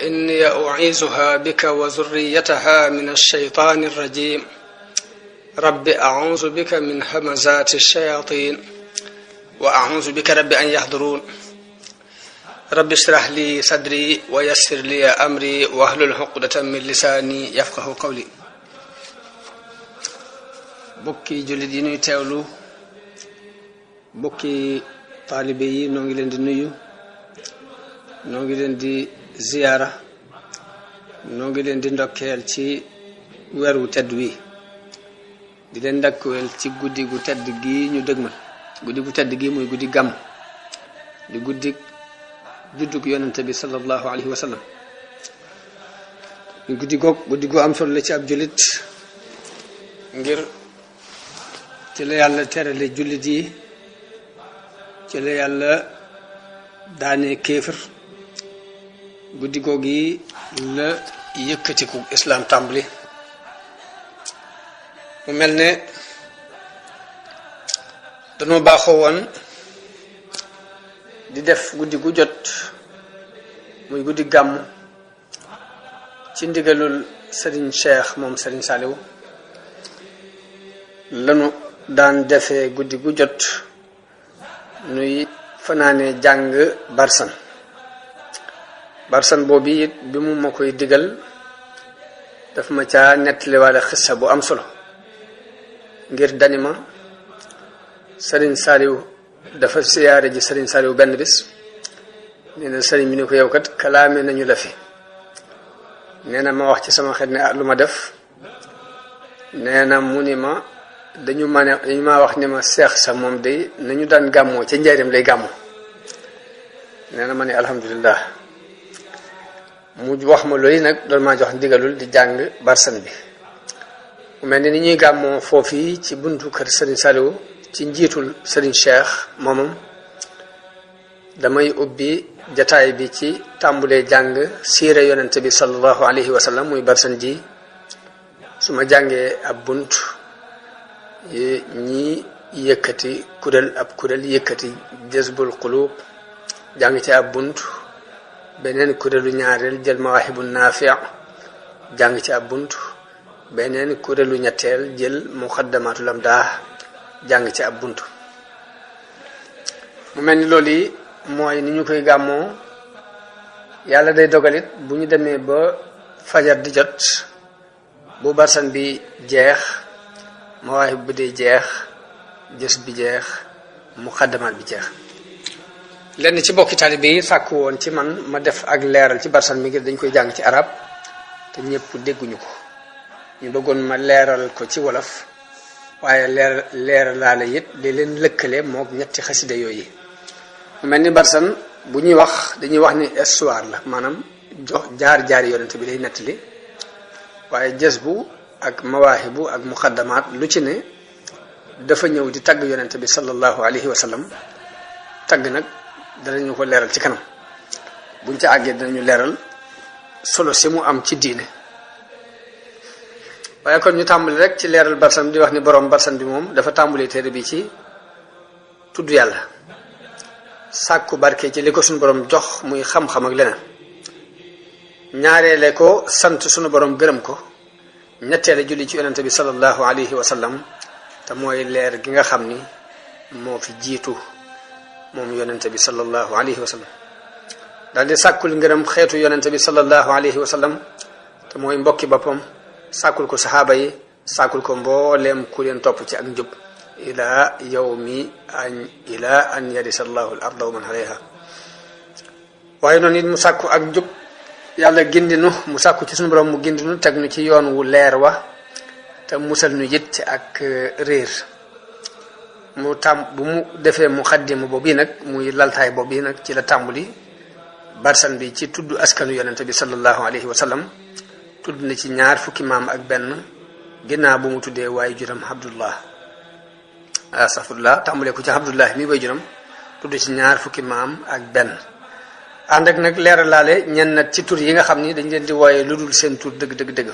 إني أعيذها بك وذريتها من الشيطان الرجيم رب أعوذ بك من همزات الشياطين وأعوذ بك رب أن يحضرون رب اشرح لي صدري ويسر لي أمري واحلل عقدة من لساني يفقه قولي bokki jullit yi ñuy teewlu bokki taalibe yi noo ngi leen di nuyu noo ngi leen di ziyaara noo ngi leen di ndokkeel ci weer wu tedd wi di leen ndokkeel ci guddi gu tedd gi ñu dëgmal guddi gu tedd gi muy guddi gàmm di guddi juddug yonente bi sallallahu alayhi wa sallam guddi gu am solo la ci ab jullit ngir ci la yàlla terale jullit yi ci la yàlla daane kéefër guddi googu yi la yëkkatiku islam tàmbali mu mel ne dañoo baaxoo woon di def guddi gu jot muy guddi gàmm ci ndigalul Serigne Cheikh moom Serigne Saliou lanu daan defee guddi gu jot nuy fanaane jàng barsan boobu it bi mu ma koy digal daf ma caa nettaliwaale xissa bu am solo ngir danima Serigne Saliou dafa siyaare ji Serigne Saliou benn bis nee na Serigne bi ni ko yow kat kalaame nañu la fi nee na ma wax ci sama xel ne lu ma def nee na mu ni ma dañu ma wax ne ma seex sa moom day nañu daan gàmmoo ca njaareem lay gàmmoo nee na ma ne alhamdulilah mu wax ma loolu nag doon maa jox ndigalul di jàng barsan bi mu mel ni ñuy gàmmoo foofii ci buntu kër Serigne Saliou ci njiitul Serigne Cheikh moomam damay ubbi jataay bi ci tàmbulee jàng siire yonente bi sallallahu alayhi wa sallam muy barsan ji su ma jàngee ab bunt ñi yëkkati kuréel yëkkati jazbul qulub jàng ci ab bunt beneen kuréelu ñaareel jël mawaahibu naafi' jàng ci ab bunt beneen kuréelu ñetteel jël muqaddamatul amdah jàng ci ab bunt mu mel ni loolu yi mooy ni ñu koy gàmmoo yàlla day dogalit bu ñu demee ba fajar di jot bu barsan bi jeex mawaahib bi day jeex jës bi jeex muqaddamaat bi jeex lenn ci bokki taalibe yi sàkku woon ci man ma def ak leeral ci barsan bi ngir dañ koy jàng ci arab te ñëpp dégguñu ko ñu bëggoon ma leeral ko ci wolof waaye leeralaale it di leen lëkkale mook ñetti xasida yooyu mu mel ni barsan bu ñuy wax dañuy wax ni histoire la maanaam jaar yonent bi day nettali waaye jës bu ak mawaahibu ak muqaddamaat lu ci ne dafa ñëw di tagg yonent bi sallallahu alayhi wa sallam tagg nag danañu ko leeral ci kanam buñ ca àggee danañu leeral solo si mu am ci diine waaye kon ñu tàmbali rek ci leeral barsan di wax ni borom barsan bi moom dafa tàmbalee téere bi ci tudd yàlla sàkku barke ci li ko suñu borom jox muy xam-xam ak leneen ñaareele ko sant suñu borom gërëm ko ñetteele julli ci yonente bi sallallahu alayhi wa sallam te mooy leer gi nga xam ni moo fi jiitu moom yonente bi sallallahu alayhi wa sallam daal di sàkkul ngërëm xeetu yonente bi sallallahu alayhi wa sallam te mooy mbokki boppam sàkkul ko saxaaba yi sàkkul ko mbooleem ku leen topp ci ak njub ila an yarisa allahu al arda wa man alayha waaye noonu it mu sàkku ak njub yàlla gindinu mu sàkku ci suñu borom mu gindinu teg nu ci yoon wu leer wa te musal nu it ci ak réer bu mu defee mu xaddimu boobu nag muy laltaay boobu nag ci la tàmbuli barsan bi ci tudd askanu yonente bi sallallahu alayhi wa sallam tudd na ci ñaar fukki maam ak benn ginnaaw bu mu tuddee waaye juram abdullah astafurlah tàmbulee ko ci abdullah mi way juram tudd ci ñaar fukki maam ak benn ànd ak nag leeralaale ñenn nag ci tur yi nga xam ni dañ leen di wooye lu dul seen tur dëgg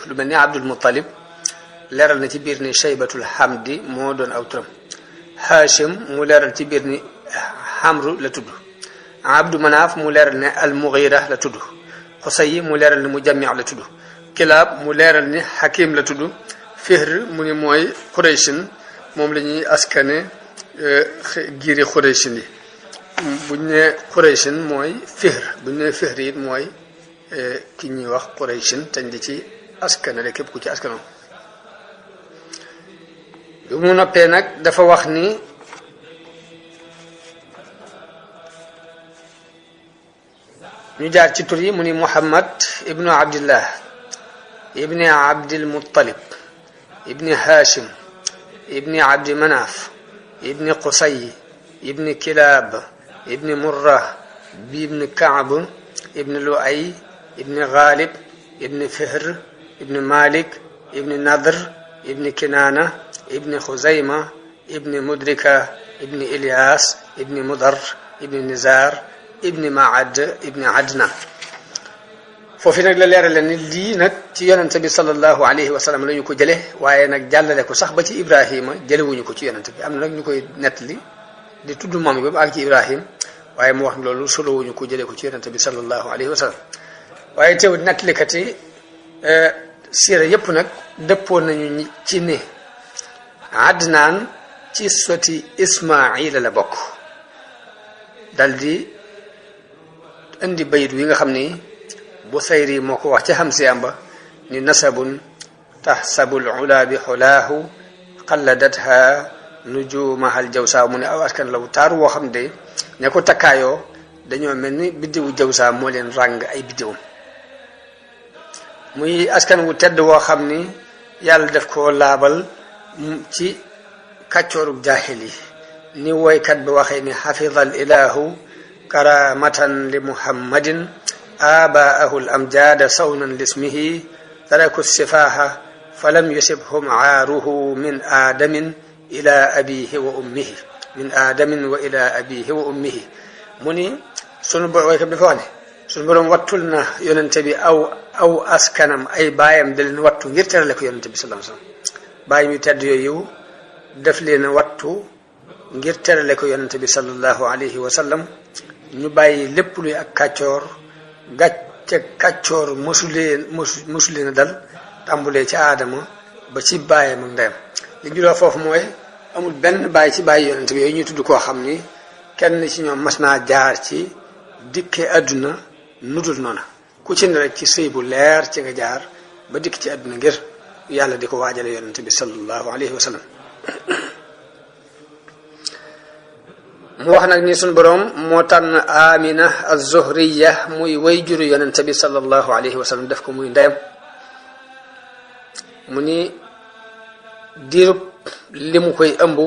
lu mel ni abdul muttalib leeral na ci biir ni shaybatul hamdi moo doon aw turam hashim mu leeral ci biir ni hamru la tudd abdu manaaf mu leeral ne al mughira la tudd Qusay mu leeral ni Mujammi' la tudd Kilaab mu leeral ni Hakim la tudd Fihr mu ni mooy Qurayshin moom la ñuy askane giiri Qurayshin yi buñ ne Qurayshin mooy Fihr buñ ne Fihr it mooy ki ñuy wax Qurayshin tañ di ci askanale képp ku ci askanoo bi mu noppee nag dafa wax ni ñu jaar ci tur yi mu ni Muhammad ibnu Abdillah ibni Abdil Muttalib ibni Hashim ibni Abdi Manaf ibni Qusay ibni Kilab ibni Murra ibni Kaab ibni Lu'ay ibni Ghalib ibni Fihr ibni Malik ibni Nadr ibni Kinana ibni Khuzayma ibni Mudrika ibni Ilyas ibni Mudar ibni Nizar ibni Ma'ad ibni Adnan foofu nag la leerale ni lii nag ci yonente bi sallallahu alayhi wa sallam la ñu ko jële waaye nag jàllale ko sax ba ci Ibrahima jëlewuñu ko ci yonente bi am na nag ñu koy nettali di tudd moom bi ba ak ci Ibrahim waaye mu wax ni loolu solowuñu ko jëlee ko ci yonente bi sallallahu alayhi wa sallam waaye teewut nettalikat yi siira yépp nag dëppoon nañu ci ne Adnaan ci soti Ismaila la bokk daldi indi bayit wi nga xam ni Busayri moo ko wax ci Hamsiyam ba ni nasabun tahsabul ula bi xulaahu qalladatha nujumahal jawsa mu ne aw askan la wu taaru woo xam de ña ko takkaayoo dañoo mel ni biddiwu jawsa moo leen ràng ay biddiwam muy askan wu tedd woo xam ni yàlla def ko laabal ci kàccoorub jaahil yi ni woykat bi waxee ni xafida al ilahu karamatan li muhammadin abaahu l amjada sawnan lismihi taraku sifaha falam yusibhum aaruhu min aadamin ila abihi wa ummihi min aadamin wa ila abihi wa ummihi mu ni sunu woykat bi dafa wax ne sunu borom wattul na yonente bi aw askanam ay baayam da leen wattu ngir terale ko yonente bi sallallahu alayhi wasallam bàyyi ñu tedd yooyu def leen wattu ngir terale ko yonente bi sallallahu alayhi wa sallam ñu bàyyi lépp luy ak kàccoor gàcce kàccoor mosu leen a dal tàmbulee ci aadama ba ci bàyyam ak ndeyam li ñu wax foofu mooy amul benn bàyyi ci bàyyi yonente bi yooyu ñuy tudd koo xam ni kenn ci ñoom mas naa jaar ci dikke àdduna nudul noona ku ci ne rek ci sëy bu leer ci nga jaar ba dikk ci àdduna ngir yàlla di ko waajale yonente bi sallallahu alayhi wa sallam mu wax nag ni suñu boroom moo tànn Amina az-Zuhriya muy way juru yonente bi sallallahu alayhi wa sallam def ko muy ndeyam mu ni diirub li mu koy ëmb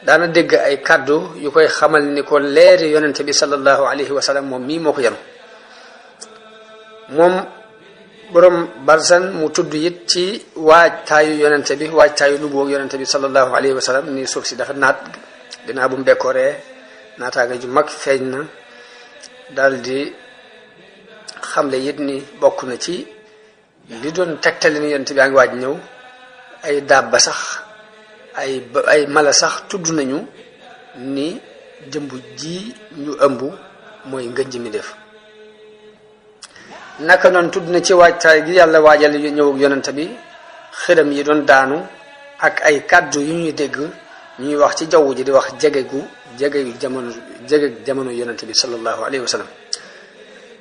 daana dégg ay kàddu yu koy xamal ni ko leeri yonente bi sallallahu alayhi wa sallam moom mii moo ko yanu moom boroom barsan mu tudd it ci waajtaayu yonente bi waajtaayu nubuwag yonente bi sallallahu alayhi wa sallam ni suuf si dafa naat dinaa bu mbekkooree naataanga ju mag feeñ na daal di xamle it ni bokk na ci li doon tegtali ni yonente bi a ngi waaj ñëw ay dabba sax ay mala sax tudd nañu ni jëmb ji ñu ëmb mooy ngën ji mi def naka noonu tudd na ci waajtaay gi yàlla waajal ñëwug yonente bi xiram yi doon daanu ak ay kàddu yu ñuy dégg ñuy wax ci jaww ji di wax jege jamono yonente bi sallallahu alayhi wa sallam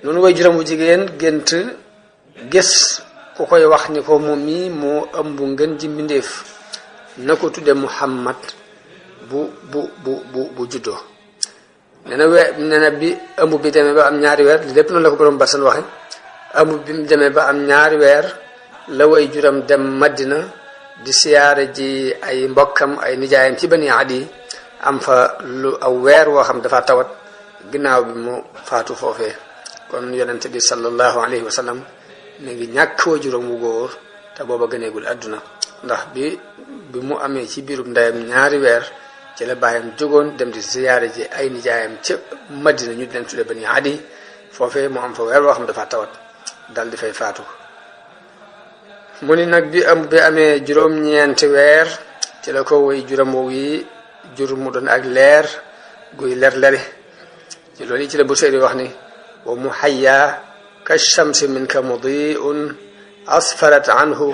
noonu way juróom bu jigéen gént gis ku koy wax ni ko moom mi moo ëmb ngën ji mbindeef na ko tudde Muhammad bu juddoo nee na bi ëmb bi demee ba am ñaari weer li lépp noonu la ko borom barsan waxe ëmb bi mu demee ba am ñaari weer la way juram dem Madina di siyaare ji ay mbokkam ay nijaayam ci Bani Adi am fa lu aw weer woo xam dafa tawat ginnaaw bi mu faatu foofee kon yonente bi sallallahu alayhi wa sallam mi ngi ñàkk wa juróom wu góor te booba gëneegul àdduna ndax bi mu amee ci biirub ndeyam ñaari weer ci la bàyyam jógoon dem di siyaare ji ay nijaayam ca Madina ñu di leen tudde Bani Adi foofee mu am fa weer woo xam dafa tawat dal di fay faatu mu ni nag bi amee juróom-ñeenti weer ci la ko woy juróom woow yi jur mu doon ak leer guy leer lere ci loolu yi ci la bu seeri wax ni wa mu xayya kashamsi minka mudiun asfarat anhu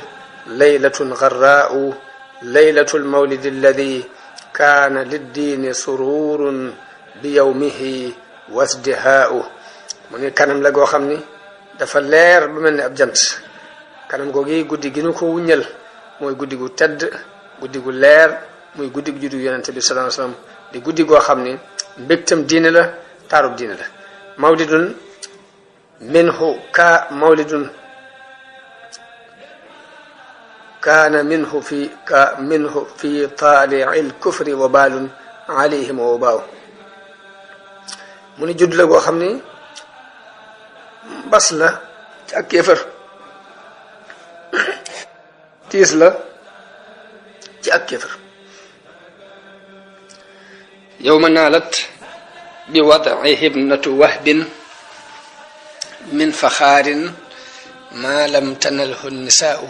laylatun garraau laylatu lmawlidi alladi kaana liddiini sururun bi yawmihi wasdihaau mu ni kanam la goo xam ni dafa leer lu mel ni ab jant kanam googi guddi gi nu ko wuññal mooy guddi gu tedd guddi gu leer muy guddi gu juddu yonente bi sallallahu alayhi wasallam di guddi goo xam ni mbégtam diine la taarub diine la mawlidun kaana minhu fi taali'i lkufri wa baalun alayhim wa baaw mu ni judd la goo xam ni bas la ci ak kéefër tiis la ci ak kéefër yawma naalat bi wad'ihi ibnatu wahbin min faxaarin ma lam tanalhu nisaa'u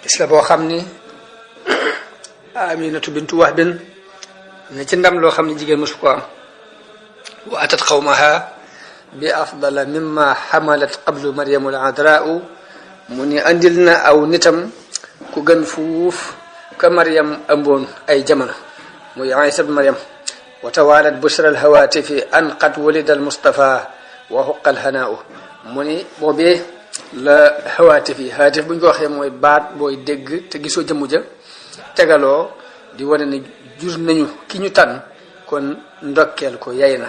bis la boo xam ni aminatu bintu wahbin ne ci ndam loo xam ne jigéen mosu ko am wa atat qawmaha bi afdala mimma xamalat qablu maryamu al-adraa'u mu ni andil na aw nitam ku gën fuuf ka maryam ëmboon ay jamono muy Isa ibn maryam wa tawalat bushra al-hawaatifi an qad wulida al-mustafa wa huqqa al-hanaa'u mu ni boobee la hawaatif yi hawaatif bu ñu ko waxee mooy baat booy dégg te gisoo jëmm ja tegaloo di wane ne jur nañu ki ñu tànn kon ndokkeel ko yay na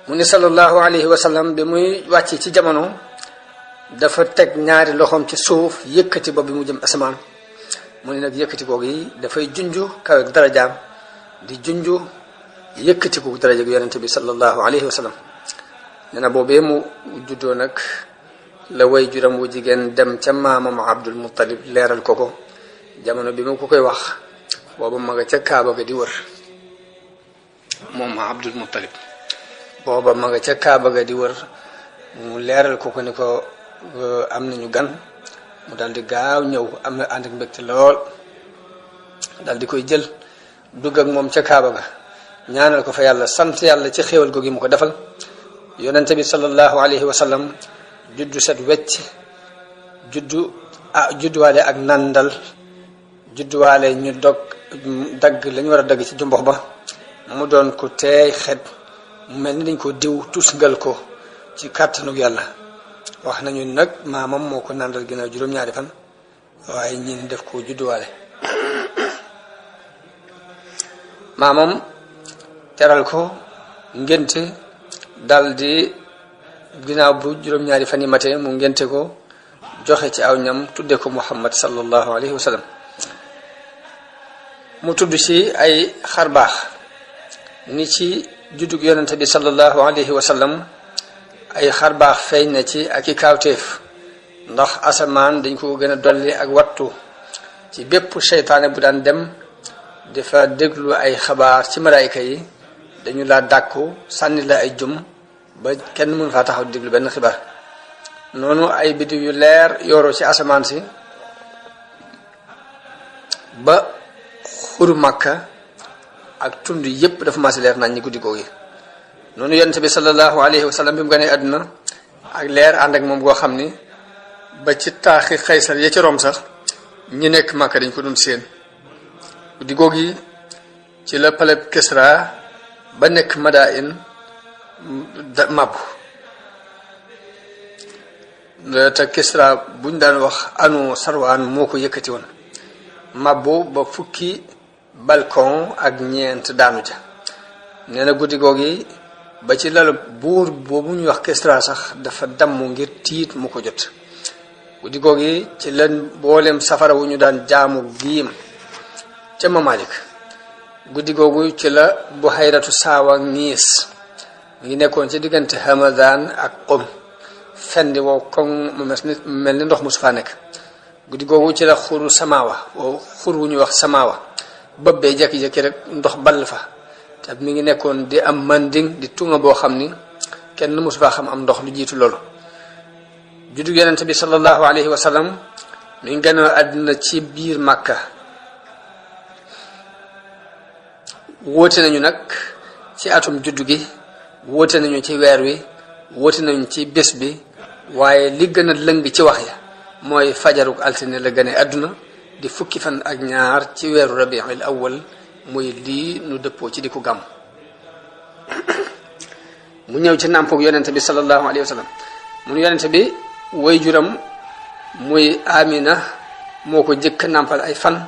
mu ni sallallahu alayhi wa sallam bi muy wàcc ci jamono dafa teg ñaari loxoom ci suuf yëkkati bopp bi mu jëm asamaan mu ni nag yëkkati googu yi dafay junju kawe darajaam di junju yëkkati ko daraja gu yonente bi sallallahu alayhi wa sallam nee na boobee mu juddoo nag la way juram wu jigéen dem ca maamam Abdul Muttalib leeral ko ko jamono bi mu ko koy wax booba ma nga ca Kaaba ga di wër moom Abdul Muttalib booba ma nga ca Kaaba ga di wër mu leeral ko ko ni ko am nañu gan mu daal di gaaw ñëw am na ànd ak mbégte lool daal di koy jël dugg ak moom ca Kaaba ga ñaanal ko fa yàlla sant yàlla ci xéewal googu mu ko defal yonente bi sallallahu alayhi wa sallam juddu set wecc judduwaale ak nandal judduwaale ñu dagg lañu war a dagg ci jumbox ba mu doon ko teey xet mu mel ni dañ ko diw tusngal ko ci kàttanug yàlla wax nañu nag maamam moo ko nandal ginnaaw juróom-ñaari fan waaye ñin def ko judduwaale maamam teral ko ngénte dal di ginnaaw bu juróom-ñaari fan yi matee mu ngénte ko joxe ci aw ñam tudde ko Muhammad sallallahu alayhi wa sallam mu tudd ci ay xarbaax ni ci juddug yonente bi sallallahu alayhi wa sallam ay xarbaax feeñ na ci ak i kaawteef ndax asamaan dañ ko gën a dolli ak wattu ci bépp seytaane bu daan dem dafa déglu ay xabaar ci malaayka yi dañu laa dàkku sànni la ay jum ba kenn mënu faa taxaw déglu benn xibaar noonu ay biddiw yu leer yooroo ci asamaan si ba xuru Makka ak tund yépp dafa maasi leer nañ ñi guddi googu yi noonu yonent bi sallallahu alayhi wa sallam bi mu gënee àdduna ak leer ànd ak moom goo xam ni ba ci taaxi Xaysar ya ci Rom sax ñi nekk Makka dañ ko doon séen guddi googu yi ci la palais Kisra ba nekk Madain mabbu te Kisra buñ daan wax anu Sarwaan moo ko yëkkati woon mabbu ba fukki balcon ak ñeent daanu ja nee na guddi googu ba ci lal buur boobu ñuy wax Kisra sax dafa damm ngir tiit mu ko jot guddi googu ci leen mboolem safara wu ñu daan jaamu giim ca Mamalik guddi googu ci la Buhayratu Saawa Niis mi ngi nekkoon ci diggante Hamadan ak Qum fendi wow koŋ mu mel ni ndox mu su faa nekk guddi googu ci la xuru Samawa wow xur wu ñuy wax Samawa bëbbee jekki-jekki rek ndox ball fa te mi ngi nekkoon di am manding di tunga boo xam ni kenn mosu faa xam am ndox lu jiitu loolu juddu yonente bi sallallahu alayhi wa sallam mi ngi gënoo àdduna ci biir Makka wóote nañu nag ci atum juddu gi wóote nañu ci weer wi wóote nañu ci bés bi waaye li gën a lëng ci wax ya mooy fajaruk altine la gane àdduna di fukki fan ak ñaar ci weeru rabiul awwal muy lii nu dëppoo ci di ko gàmm mu ñëw ci nàmpug yonente bi sallallahu alayhi wa sallam mun yonente bi way juram muy Amina moo ko jëkk nàmpal ay fan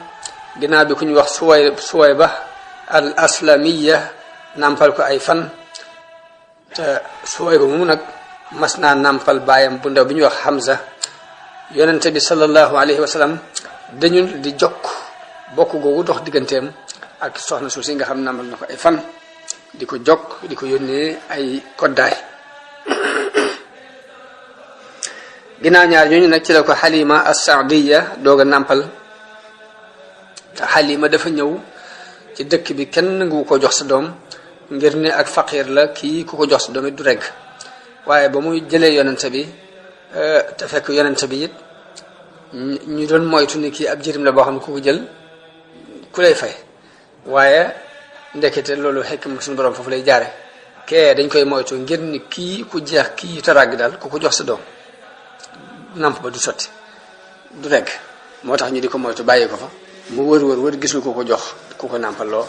ginnaaw bi ku ñu wax Suwayba al aslamiya nàmpal ko ay fan te Suwayba moomu nag mas naa nàmpal baayam bu ndaw bi ñuy wax Hamza yonente bi sallallahu alayhi wa sallam dañu di jokk bokk googu dox digganteem ak soxna suuf si nga xam nàmpal na ko ay fan di ko jokk di ko yónnee ay koddaay ginnaaw ñaar ñooñu nag ci la ko Halima as-Saadiya doog a nàmpal te Halima dafa ñëw ci dëkk bi kenn nangu ko jox sa doom ngir ne ak faqir la kii ku ko jox sa doom it du regg waaye ba muy jëlee yonente bi te fekk yonente bi it ñu doon moytu ni kii ab jirim la boo xam ne ku ko jël ku lay fay waaye ndekete loolu xekk ma suñu borom foofu lay jaare kee dañ koy moytu ngir ni kii ku jeex kii taragg daal ku ko jox sa doom namp ba du sotti du regg moo tax ñu di ko moytu bàyyi ko fa mu wër gisul ku ko jox ku ko nàmpal loo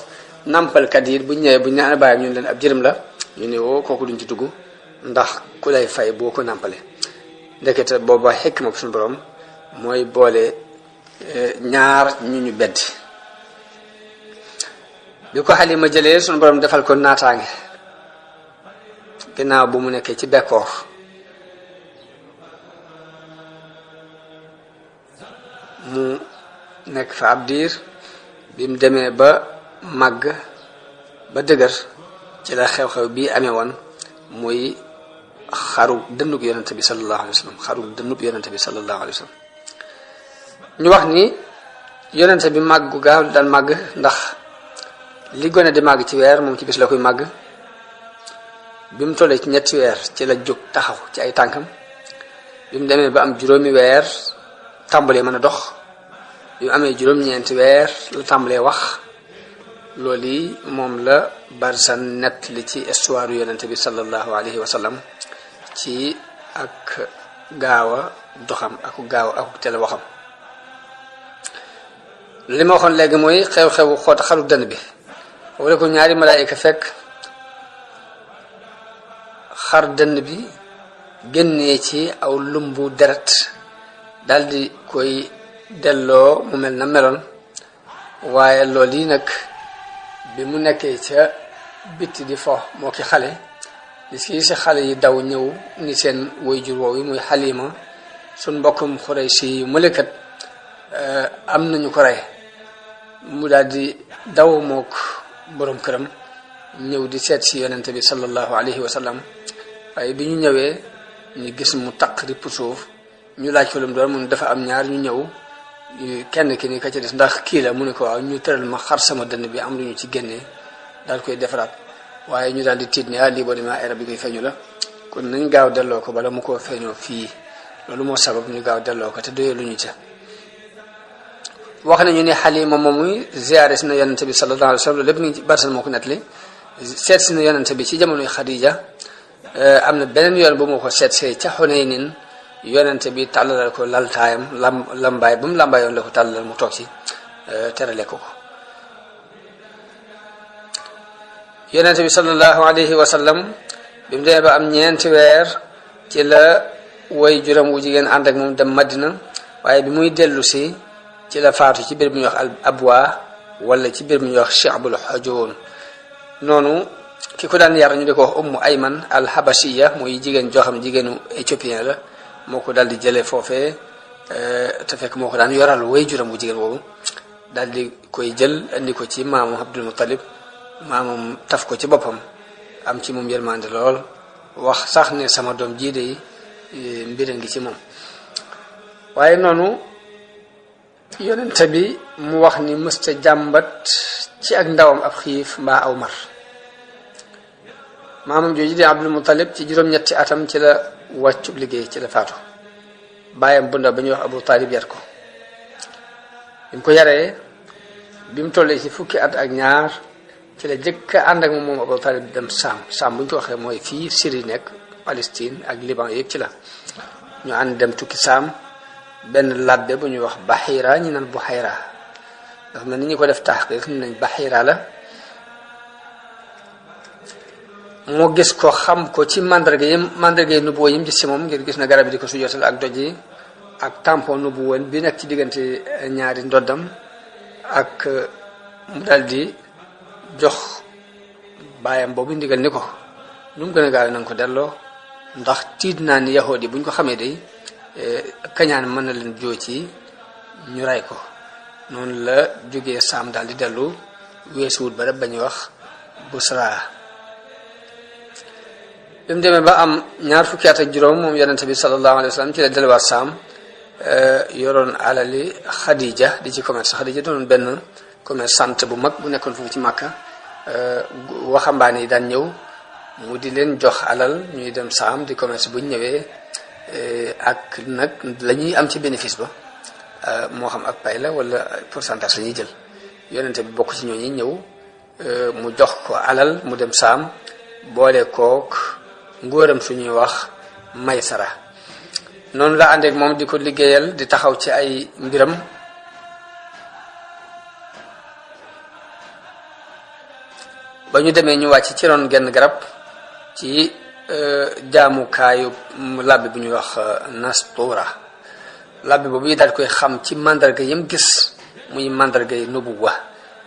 nàmpalkat yi buñ ñëwee buñ ne ana bàyyam ñu leen ab jërëm la ñu ne woo kooku duñ ci dugg ndax ku lay fay boo ko nàmpale ndekete booba xekk ma suñu borom mooy boole ñaar ñu bedd bi ko Halima jëlee suñu borom defal ko naataange ginnaaw bu mu nekkee ci bekkoor mu nekk fa ab diir bi mu demee ba màgg ba dëgër ci la xew-xew bii amee woon muy xaru dënnub yonente bi sallallahu alayhi wa sallam xaru dënnub yonente bi sallallahu alayhi wa sallam ñu wax ni yonente bi màggu gaaw daan màgg ndax li gone di màgg ci weer moom ci bis la koy màgg bi mu tollee ci ñetti weer ci la jóg taxaw ci ay tànkam bi mu demee ba am juróomi weer tàmbalee mën a dox bi mu amee juróom-ñeenti weer la tàmbalee wax loolu yi moom la Barzan nett li ci histoire yonente bi sallallahu alayhi wa sallam ci ak gaaw a doxam ak gaaw ak teel waxam li ma waxoon léegi mooy xew-xewu xoot xalu dënn bi wala ko ñaari malaayika fekk xar dënn bi génnee ci aw lumbu deret daldi koy delloo mu mel na meloon waaye loolu yi nag bi mu nekkee ca bitti di fo moo ki xale li si xale yi daw ñëw ni seen waajur woowu muy Halima suñ mbokkum Xuraysi yu mëlekat am nañu ko rey mu daldi daw mook boroom këram ñëw di seet si yonente bi sallallahu alayhi wa sallam waaye bi ñu ñëwee ñu gis mu taq di pour suuf ñu laaj ko lu mu doon mu ne dafa am ñaar ñu ñëw kenn ki ni ka ci des ndax kii la mu ne ko waaw ñu tëral ma xar sama dënn bi am lu ñu ci génnee daal koy defaraat waaye ñu daal di tiit ne lii boo demee ay rab bi koy feeñu la kon nañ gaaw delloo ko bala mu koo feeñoo fii loolu moo sabab ñu gaaw delloo ko te doyee lu ñu ca wax nañu ne Halima moom muy ziyaare si na yonente bi sallallahu alayhi wa sallam lépp ni ci Barzan moo ko nettali seet si na yonente bi ci jamonoy Xadija am na beneen yoon bu moo ko seet see ca Xunaynin yonente bi tàllalal ko laltaayam lambaay ba mu lambaayoon la ko tàllalal mu toog ci terale ko ko yonente bi sallallahu alayhi wa sallam bi mu demee ba am ñeenti weer ci la way juram wu jigéen ànd ak moom dem Madina waaye bi muy dellu si ci la faatu ci biir bu ñuy wax al abwa wala ci biir bu ñuy wax Shi'bul Hujuun noonu ki ko daan yar ñu di ko wax Ummu Ayman al Habashiya muy jigéen joo xam jigéenu éthiopien la moo ko daal di jëlee foofee te fekk moo ko daan yoral way juram bu jigéen boobu daal di koy jël indi ko ci maamu Abdul Muttalib maamam taf ko ci boppam am ci moom yërmande lool wax sax ne sama doom jii de mbir a ngi ci moom waaye noonu yonente bi mu wax ni mësta jàmbat ci ak ndawam ab xiif mbaa aw mar maamam jooju di Abdul Muttalib ci juróom-ñetti atam ci la wàccub liggéey ci la faatu bàyyam bu ndaw ba ñuy wax Abu Talib yar ko bi mu ko yaree bi mu tollee ci fukki at ak ñaar ci la jëkk ànd ak moom Abu Talib dem Saam bu ñu ko waxee mooy fii Syrie nekk Palestine ak Liban yëpp ci la ñu ànd dem tukki Saam benn labbe bu ñuy wax Bahira ñi naan Buhayra ndax na ni ñu ko def taxqiq nañ Bahira la moo gis ko xam ko ci mandarga yi nubuwa yim gis ci moom ngir gis na garab yi di ko sujootal ak doj yi ak tampon nubuwa bi nekk ci diggante ñaari ndoddam ak mu daldi jox baayam boobu ndigal ni ko nu mu gën a gaaw na nga ko delloo ndax tiit naa ni yahudi buñ ko xamee day kañaan mën na leen joo ci ñu ray ko noonu la jógee Saam daal di dellu weesuwut ba rek ba ñuy wax Busra bi mu demee ba am ñaar fukki at ak juróom moom yonente bi sallallahu alayhi wa sallam ci la delluwaat Saam yoroon alali Xadija di ci commerce Xadija doon benn commerçante bu mag bu nekkoon foofu ci Makka waxambaane yi daan ñëw mu di leen jox alal ñuy dem Saam di commerce bu ñu ñëwee ak nag la ñuy am ci bénéfice ba moo xam ak pay la wala pourcentage la ñuy jël yonente bi bokk ci ñooñu ñëw mu jox ko alal mu dem Saam boole kook ngóoram suñuy wax Maysara noonu la àndeek moom di ko liggéeyal di taxaw ci ay mbiram ba ñu demee ñu wàcc ci ron genn garab ci jaamukaayu labbi bu ñuy wax Nastura labbi boobu yi daal koy xam ci mandarga yam gis muy mandarga yi nubuwa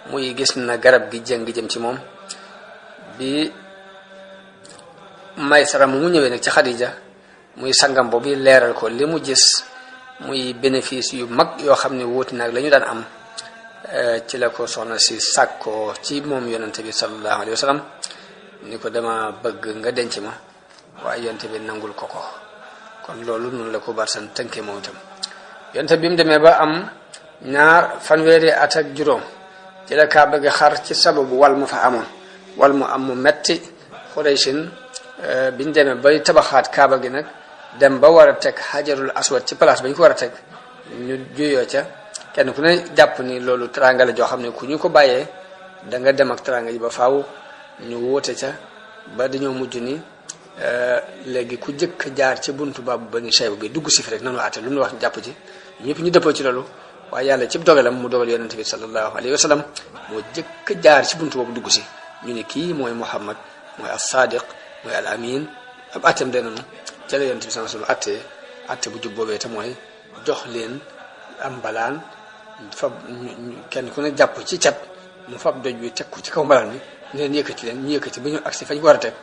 muy gis na garab gi jëng jëm ci moom bi Maysara mu ñëwee nag ci Xadija muy sangam boobu leeral ko li mu gis muy bénéfice yu mag yoo xam ne wuuti nag la ñu daan am ci la ko soxna si sàkkoo ci moom yonente bi sallallahu alayhi wa sallam ni ko dama bëgg nga denc ma waaye yonente bi nangul ko kon loolu noonu la ko barsan tënkee moom itam yonente bi mu demee ba am fanweeri at ak juróom ci la kaa bëgg xar ci sababu wal mu fa amoon wal mu am mu metti Xuraysin biñ demee bay tabaxaat kaaba gi nag dem ba war a teg xajarul aswad ci place ba ñu ko war a teg ñu juyoo ca kenn ku ne jàpp ni loolu teranga la joo xam ne ku ñu ko bàyyee da nga dem ak teranga ji ba faaw ñu wóote ca ba dañoo mujj ni léegi ku jëkk jaar ci buntu baabu Bani Shayba bi dugg si fi rek nanu àtte lu mu wax jàpp ci ñëpp ñu dëppoo ci loolu waaye yàlla ci dogalam mu dogal yonente bi sallallahu alayhi wa sallam moo jëkk jaar ci buntu boobu dugg si ñu ne kii mooy Muhammad mooy as-Sadiq mooy al amin ab attem de noonu ca la yonent bi sallallahu alayhi wasallam atte bu jub boobee te mooy jox leen am mbalaan fab kenn ku ne jàpp ci cat mu fab doj bi teg ko ci kaw mbalaan bi leen yëkkati leen ñu yëkkati ba ñu agsi fañ ko war a teg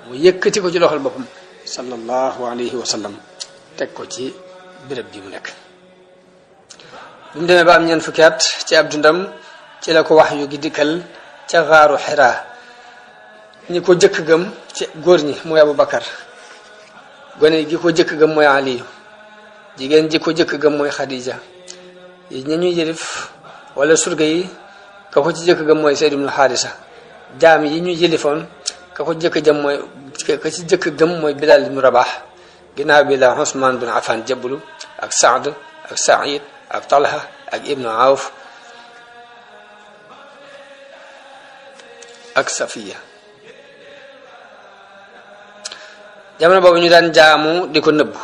mu yëkkati ko ci loxol boppam sallallahu alayhi wa sallam teg ko ci béréb bi mu nekk bi mu demee ba am ñeent fukki at ci ab dundam ci la ko wax yu gi dikkal ca xaaru Xiraa ñi ko jëkk gëm ci góor ñi mooy Abu Bakar gone gi ko jëkk gëm mooy Ali jigéen ji ko jëkk gëm mooy Khadija yi ña ñuy yërif wala surga yi ka ko ci jëkk gëm mooy Zayd ibn Haarisa jaam yi ñu yëlifoon ka ko jëkk jëm mooy ka ci jëkk gëm mooy Bilal ibn Rabah ginnaaw bi la Usman bin Affan jablu ak Saad ak Saïd ak Talha ak Ibnu Awf ak Safiya jamono boobu ñu daan jaamu di ko nëbbu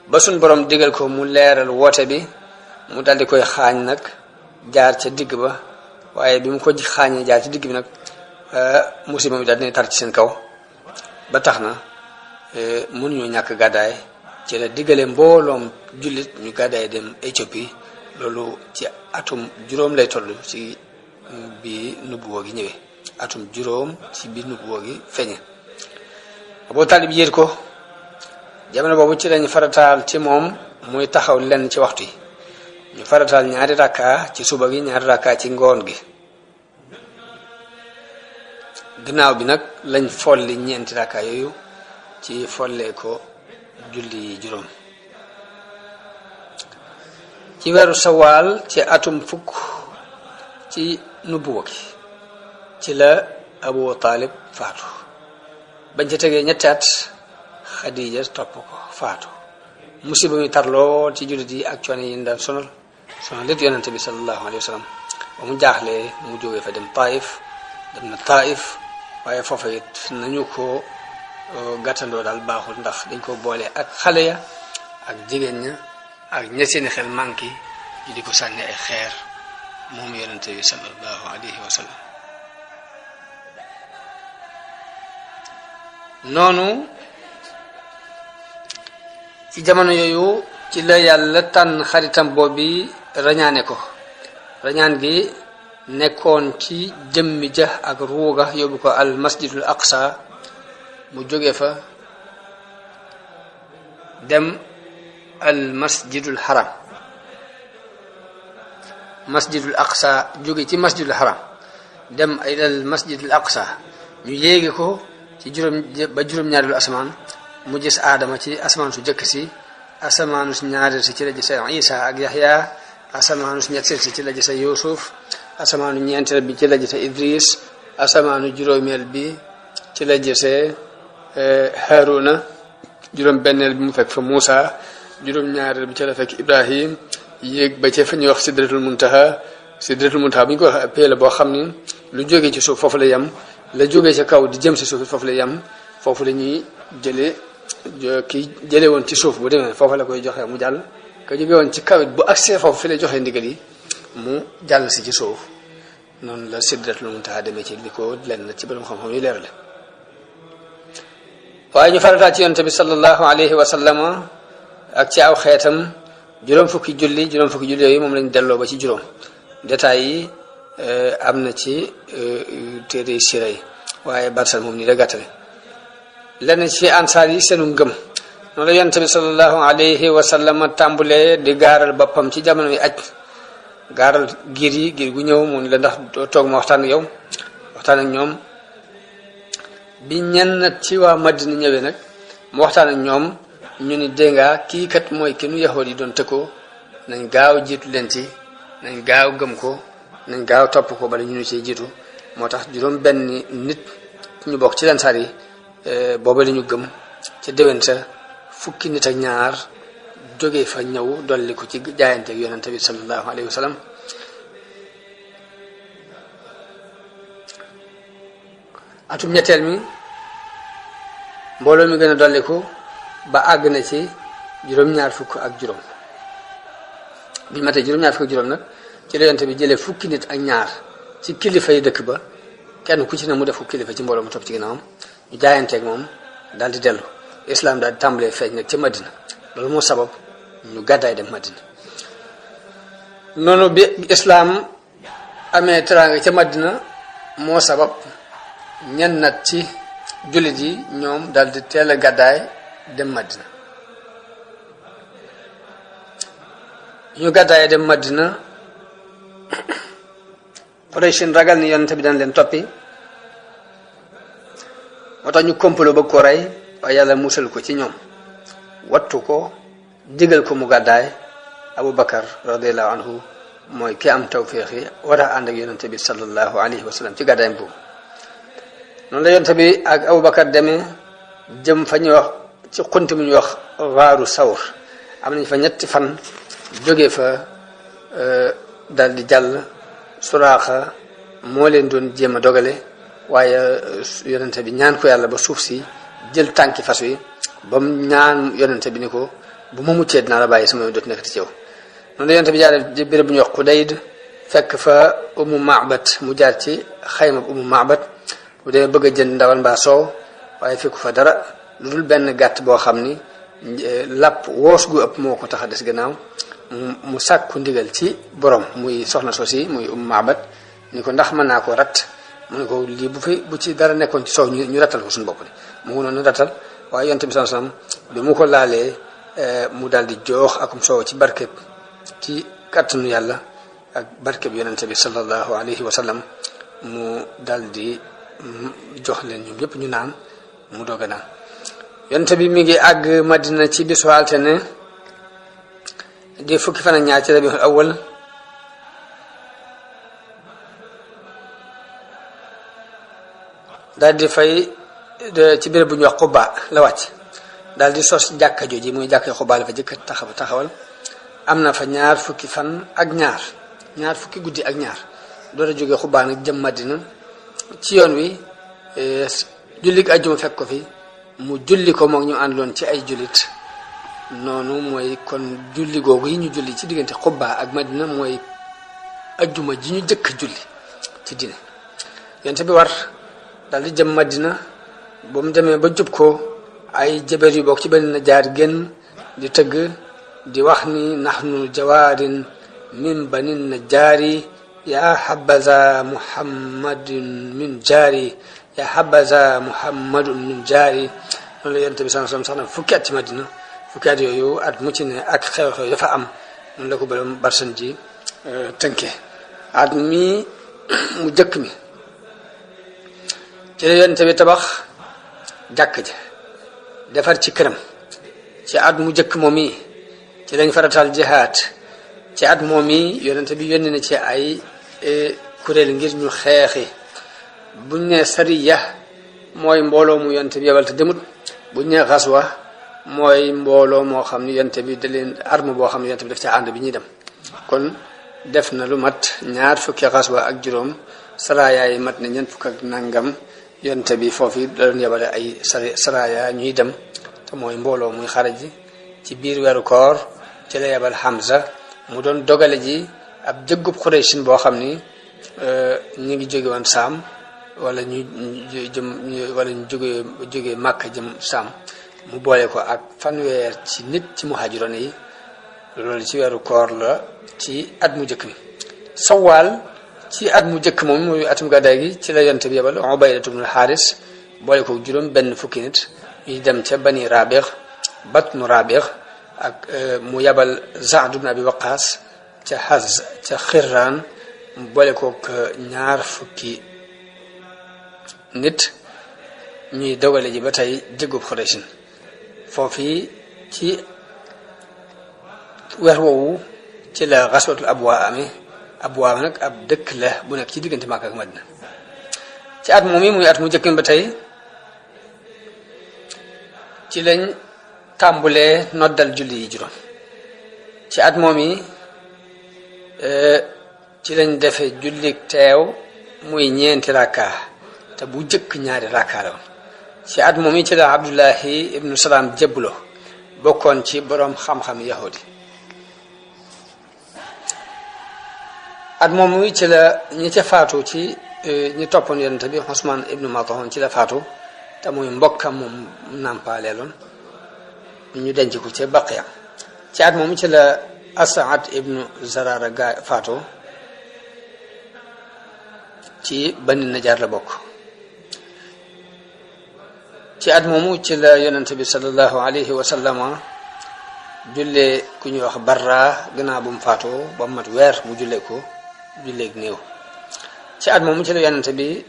ba suñ borom digal ko mu leeral woote bi mu daldi koy xaañ nag jaar ca digg ba waaye bi mu ko xaañee jaar ci digg bi nag musiba mi daal dina tar ci seen kaw ba tax na mënuñoo ñàkk gàddaay ci la diggale mbooloom jullit ñu gàddaay dem Éthiopie loolu ci atum juróom lay toll ci bi nubuwoo gi ñëwee atum juróom ci bi nubuwoo gi feeñe Abu Talib yéer ko jamono boobu ci lañ farataal ci moom muy taxaw lenn ci waxtu yi ñu farataal ñaari rakka ci suba gi ñaari rakka ci ngoon gi ginnaaw bi nag lañ folli ñeenti rakka yooyu ci follee ko julli juróom ci weeru sawaal ci atum fukk ci nubuwa gi ci la Abu Talib faatu bañ ca tegee ñetti at Xadija topp ko faatu musiba mi tar lool ci jullit yi ak coono yi daan sonal lit yonente bi sallallahu alayhi wa sallam ba mu jaaxlee mu jógee fa dem Taif dem na Taif waaye foofa it nañu ko gàttandoo daal baaxul ndax dañ ko boole ak xale ya ak jigéen ña ak ña seeni xel manqué ñu di ko sànni ay xeer moom yonente bi sallallahu alayhi wa sallam. noonu ci jamono yooyu ci la yàlla tànn xaritam boobi rañaane ko rañaan gi nekkoon ci jëmmi ja ak ruuga yóbbu ko al masjidul aqsa mu jóge fa dem al masjidul haram masjidul aqsa jóge ci masjidul haram dem ay al masjidul aqsa ñu yéegi ko ci juróom-ñaareelu asamaan mu gis aadama ci asamaan su jëkk si asamaanu su ñaareel si ci la gisa isa ak yaxya asamaanu su ñetteel si ci la gisa yusuf asamaanu ñeenteel bi ci la gisa idris asamaanu juróomeel bi ci la gisee haruna juróom-benneel bi mu fekk fa muusa juróom-ñaareel bi ci la fekk ibrahim yéeg ba ci fa ñuy wax sidratul muntaha bu ñu ko wax pee la boo xam ni lu jógee ci suuf foofu la yem la jógee ci kaw di jëm si suuf foofu la yem foofu la ñuy jële woon ci suuf bu demee foofu la koy joxe mu jàll ka jóge woon ci kaw it bu agsee foofu fi lay joxe ndigal yi mu jàll si ci suuf noonu la sidratul muntaha demee ci li ko lenn ci borom xam-xam yu leerale waaye ñu farataal ci yonent bi sallallahu alayhi wa sallama ak ci aw xeetam juróom fukki julli yooyu moom lañ delloo ba ci juróom détails yi am na ci téere sira yi waaye barsal moom nii la gàttale lenn ci ansaar yi seenu ngëm noonu la yonent bi sallallahu alayhi wa sallam tàmbulee di gaaral boppam ci jamono yi aj gaaral giir gu ñëw mu ni la ndax toog ma waxtaan ak ñoom bi ñenn ci waa Madina ñëwee nag mu waxtaan ak ñoom ñu ni déngaa kii kat mooy ki nu yahood yi doon tëkkoo nañ gaaw jiitu leen ci nañ gaaw gëm ko nañ gaaw topp ko bala ñu nu ciy jiitu moo tax juróom benn nit ñu bokk ci lansaar yi booba la ñu gëm ca déwén sa fukki nit ak ñaar jógee fa ñëw dolli ko ci jaayante ak yonente bi sallallahu alayhi wa sallam atum ñetteel mi mbooloo mi gën a dolli ko ba àgg na ci juróom-ñaar fukk ak juróom bi matee juróom-ñaar fukk ak juróom nag ci la yonente bi jëlee fukki nit ak ñaar ci kilifa yi dëkk ba kenn ku ci ne mu def ko kilifa ci mbooloo mu topp ci ginnaawam ñu jaayanteeg moom daal di dellu islam daal di tàmbalee feeñ nag ca Madina loolu moo sabab ñu gàddaay dem Madina noonu bi islam amee teraanga ca Madina moo sabab ñenn nag ci jullit yi ñoom daal di teel a gàddaay dem Madina ñu gàddaay dem Madina Qurayshin ragal ni yonente bi daan leen toppi moo tax ñu complot bëgg ko rey waaye yàlla musal ko ci ñoom wattu ko digal ko mu gàddaay Abu Bakar radiallahu anhu mooy ki am tawfiix yi war a ànd ak yonente bi sallallahu alayhi wa sallam ci gàddaayam boobu noonu la yonente bi ak Abu Bakar demee jëm fa ñuy wax ci xunti mu ñuy wax waaru sawr am nañ fa ñetti fan jógee fa dal di jàll Suraaxa moo leen doon jéem a dogale waaye yonente bi ñaan ko yàlla ba suuf si jël tànki fas wi ba mu ñaan yonente bi ni ko bu ma muccee dinaa la bàyyi sama yoon dootu nekk ci yow noonu la yonente bi jaare ci béréb bu ñuy wax Xudayd fekk fa Ummu Ma'bat mu jaar ci xayma Ummu Ma'bat bu demee bëgg a jënd ndawal mbaa soow waaye fekku fa dara lu dul benn gàtt boo xam ni làpp woos gu ëpp moo ko tax a des gannaaw mu sàkku ndigal ci borom muy soxna soosi muy Ummu Ma'bat ni ko ndax mën naa ko rat mu ne ko lii bu ci dara nekkoon ci soow ñu rattal ko suñu bopp de mu ngi noonu rattal waaye yonent bi sallallahu alayhi wasallam bi mu ko laalee mu daal di joox akum soow ci barkeb ci kàttanu yàlla ak barkeb yonent bi sallallahu alayhi wa sallam mu daal di jox leen ñoom yépp ñu naan mu doog a naan yonent bi mi ngi àgg Madina ci bisu altine di fukki fan ak ñaar ci Rabiul Awwal daal di fay ci béréb bu ñuy wax Quba la wàcc daal di sos jàkka jooji muy jàkka Quba la fa jëkk taxawal am na fa ñaar fukki fan ak ñaar fukki guddi ak ñaar door a jógee Quba nag jëm Madina ci yoon wi jullik ajjuma fekk ko fi mu julli ko moom ñu àndoon ci ay jullit noonu mooy kon julli googu yi ñu julli ci diggante Quba ak Madina mooy ajjuma ji ñu jëkk julli ci diine yonent bi war daal di jëm Madina ba mu demee ba jub ko ay jabar yu bokk ci benn jaar génn di tëgg di wax ni nahnu jawaarin min banin najjaari ya habaza muhammadun min jaari ya habaza muhammadun min jaari loolu la yonent bi sallallahu alayhi wasallam sax na fukki at ci Madina fukki at yooyu at mu ci ne ak xew-xew dafa am noonu la ko borom barsan ji tënkee at mi mu jëkk mi ci la yonent bi tabax jàkk ja defar ci këram ci at mu jëkk moom yi ci lañ faratal jihaad ci at moom yi yonent bi yónni na ci ay kuréel ngir ñu xeexi buñ ne sariya mooy mbooloo mu yonent bi yebal te demut buñ ne xaswa mooy mbooloo moo xam ni yonent bi da leen arme boo xam ne yonent bi daf ca ànd bi ñuy dem kon def na lu mat ñaar fukki xaswa ak juróom saraya yi mat na ñeent fukk ak nangam yonent bi foofu da doon yebale ay saraya ñuy dem te mooy mbooloo muy xare ji ci biir weeru koor ci la yebal Hamza mu doon dogale ji ab jëggub Qurayshin boo xam ni ñu ngi jóge woon Saam wala ñu jóge Màkka jëm Saam mu boole ko ak fanweer ci nit ci muhaajiroon yi loolu ci weeru koor la ci at mu jëkk mi Sawaal ci at mu jëkk moom muy atum gàddaay gi ci la yonent bi yebal Ubaydatu ibn al-Haaris boole ko juróom benn fukki nit ñuy dem ca Bani Rabiix Batnu Rabiix ak mu yebal Saad ibn Abi Waqaas ca Haz ca Xirraan mu boole ko ñaar fukki nit ñuy dogale ji ba tey jëggub Qurayshin foofu ci weer woowu ci la xaswatul Abwaa amee Abwaa nag ab dëkk la bu nekk ci diggante Makka ak Madina ci at moom yi muy at mu jëkk ba tey ci lañ tàmbulee noddal julli yi juróom ci at moom yi ci lañ defee jullik teew muy ñeenti rakka te bu jëkk ñaari rakka la woon ci at moom yi ci la Abdullahi ibnu Salaam jébbulo bokkoon ci boroom xam-xam yahudi at moom yi ci la ñi ca faatu ci ñi toppoon yonent bi Usmaan ibnu Maz'un ci la faatu te muy mbokkam moom nàmpaaleeloon ñu denc ko ca Baqiya ci at moom ci la As'ad ibnu Zarara ga faatu ci Bani Najjar la bokk ci at moomu ci la yonent bi sallallahu alayhi wa sallama jullee ku ñuy wax Barra gannaaw bu mu faatoo ba mu mat weer mu jullee ko julleeg néew ci at moomu ci la yonent bi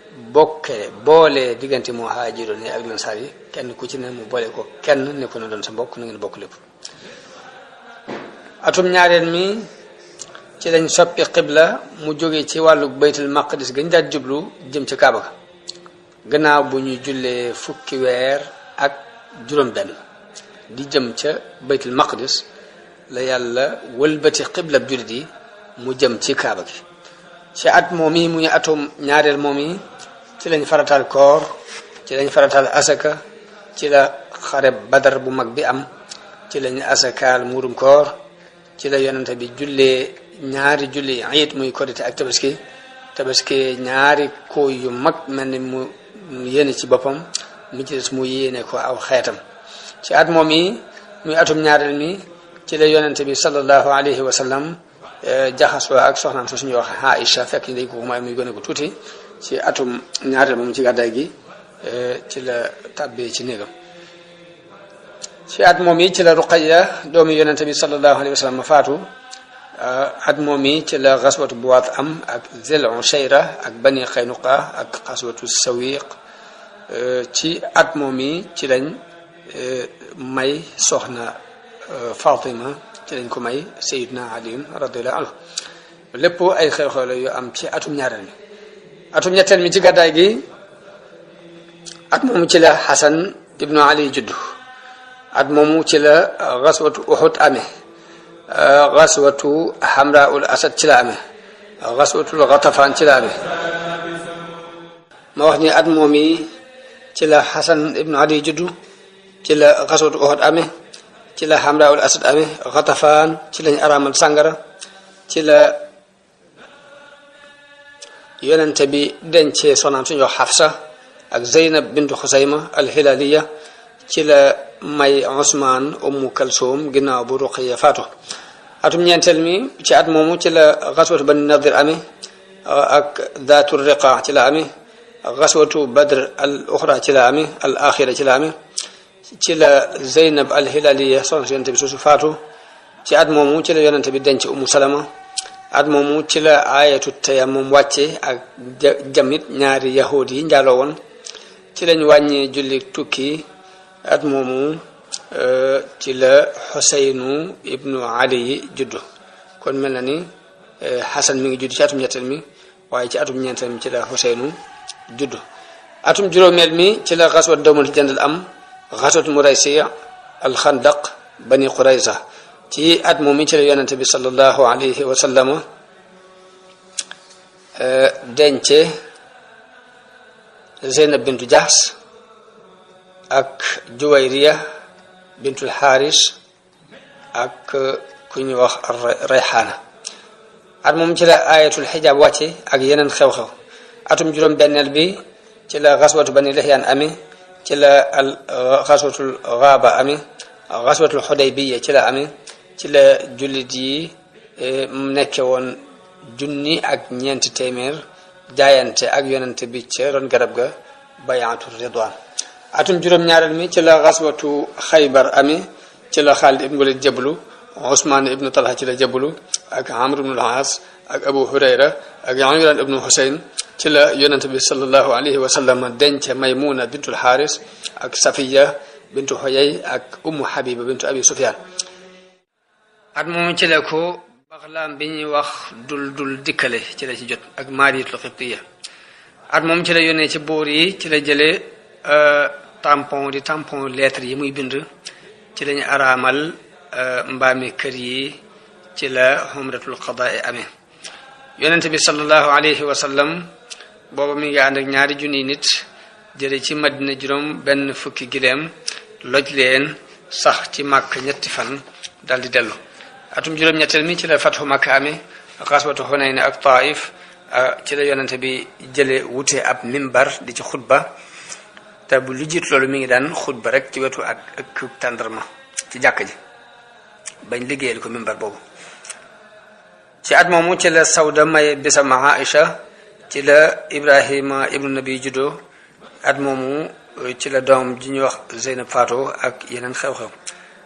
boole diggante muhaajiroon yi ak lansaar yi kenn ku ci ne mu boole ko kenn ne ko na doon sa mbokk na ngeen bokk lépp atum ñaareel mi ci lañ soppi xibla mu jóge ci wàllu baytul maqdis gañ daal jublu jëm ca Kaaba ga gannaaw bu ñu jullee fukki weer ak juróom benn di jëm ca baytul maqdis la yàlla wëlbati xibla jullit yi mu jëm ci Kaaba gi ci at moom yi muy atum ñaareel moom yi ci lañ farataal koor ci lañ farataal asaka ci la xare Badar bu mag bi am ci lañ asakaal muurum koor ci la yonente bi jullee ñaari julli ayit muy korite ak tabaski ñaari ko yu mag mel ni mu yéene ci boppam mi ci des mu yéene ko aw xeetam ci at moom yi muy atum ñaareel mi ci la yonente bi sallallahu alayhi wa sallam jaxasoo ak soxnaam su suñuy wax Aïcha fekk ñu dañ ko may muy gën a ko tuuti ci atum ñaareel moom ci gàddaay gi ci la tàbbee ci néegam ci at moom yi ci la Ruqayya doomi yonente bi sallallahu alayhi wa sallam ma faatu at moom yi ci la xaswatu Buwaat am ak Zil Ushayra ak Bani Qaynuqa ak xaswatu Sawiq ci at moom yi ci lañ may soxna Fatima ci lañ ko may Sayyidina Ali radiyallahu anhu lépp ay xew-xew la yu am ci atum ñaareel mi atum ñetteel mi ci gàddaay gi at moomu ci la Hasan ibnu Ali juddu at moomu ci la xaswatu Uhud amee xaswatu Hamraul Asad ci la amee xaswatul Ghatafan ci la amee ma wax ni at moom yi ci la Hasan ibnu Ali juddu ci la xaswatu Uhud amee ci la Hamraul Asad amee Ghatafaan ci lañ araamal sàngara ci la yonente bi dencee sonaam suñu wax Hafsa ak Zeynab bintu Xusayma al-Hilaliya ci la may Usmaan Ummu Kalsoom ginnaaw bu Ruqayya faatu atum ñeenteel mi ci at moomu ci la xaswatu Bani Nadir amee ak Zaatu Riqa ci la amee xaswatu Badr al uxra ci la amee al axira ci la amee ci la Zeynab al-Hilaliya soxna si yonente bi suusu faatu ci at moomu ci la yonente bi denc Ummu Salama at moomu ci la ayatu tayammum wàcce ak jamit ñaari yahud yi njaaloo woon ci lañ wàññee julli tukki at moomu ci la Xuseynu ibnu Ali yi juddu kon mel na ni Xasan mi ngi judd ci atum ñetteel mi waaye ci atum ñeenteel mi ci la Xuseynu juddu atum juróomeel mi ci la xaswat dawmul jandal am xaswat Muraysiya al-Xandaq Bani Qurayza ci at moom mi ci la yonente bi sallallahu alayhi wa sallam dence Zeynab bintu Jahs ak Juwayriya bintul Xaaris ak ku ñuy wax Rayxaana at moom ci la ayatul xijaab wàcce ak yeneen xew-xew atum juróom benneel bi ci la xaswatu Bani Lihyaan amee ci la xaswatul Gaaba amee xaswatul Xudaybiya ci la amee ci la jullit yi nekke woon junni ak ñeenti téeméer jaayante ak yonente bi ca ron garab ga bayaatu ridwaan atum juróom-ñaareel mi ci la xaswatu Xaybar amee ci la Xaalid ibnu Walid jablu Usmaan ibnu Talha ci la jablu ak Amr ibnu al-Aas ak Abu Hurayra ak Imraan ibnu Husayn ci la yonente bi sallallahu alayhi wa sallam denc Maymuna bintul Xaaris ak Safiya bintu Huyay ak Ummu Habiba bintu Abi Sufyaan at moomu ci la ko Baxlaam bi ñuy wax dul dikkale ci la ci jot ak Maariyatul Xibtiya at moom ci la yónnee ci buur yi ci la jëlee tampon lettre yi muy bind ci lañu araamal mbaami kër yi ci la xumratul qadaa amee yonente bi sallallahu alayhi wa sallam booba mi ngi ànd ak ñaari junniy nit jële ci Madina juróom benn fukki gileem loj leen sax ci Màkk ñetti fan dal di dellu atum juróom-ñetteel mi ci la fatxu Makka amee xaswatu Xunayn ak Taif ci la yonente bi jële wute ab mimbar di ci xutba te bu lu jiit loolu mi ngi daan xutba rek ci wetu ak tàndarma ci jàkk ji bañ liggéeyal ko mimbar boobu ci at moomu ci la Sawda may bisam Aïcha ci la Ibrahima ibnu Nabi juddoo at moomu ci la doom ji ñuy wax Zeynab faatu ak yeneen xew-xew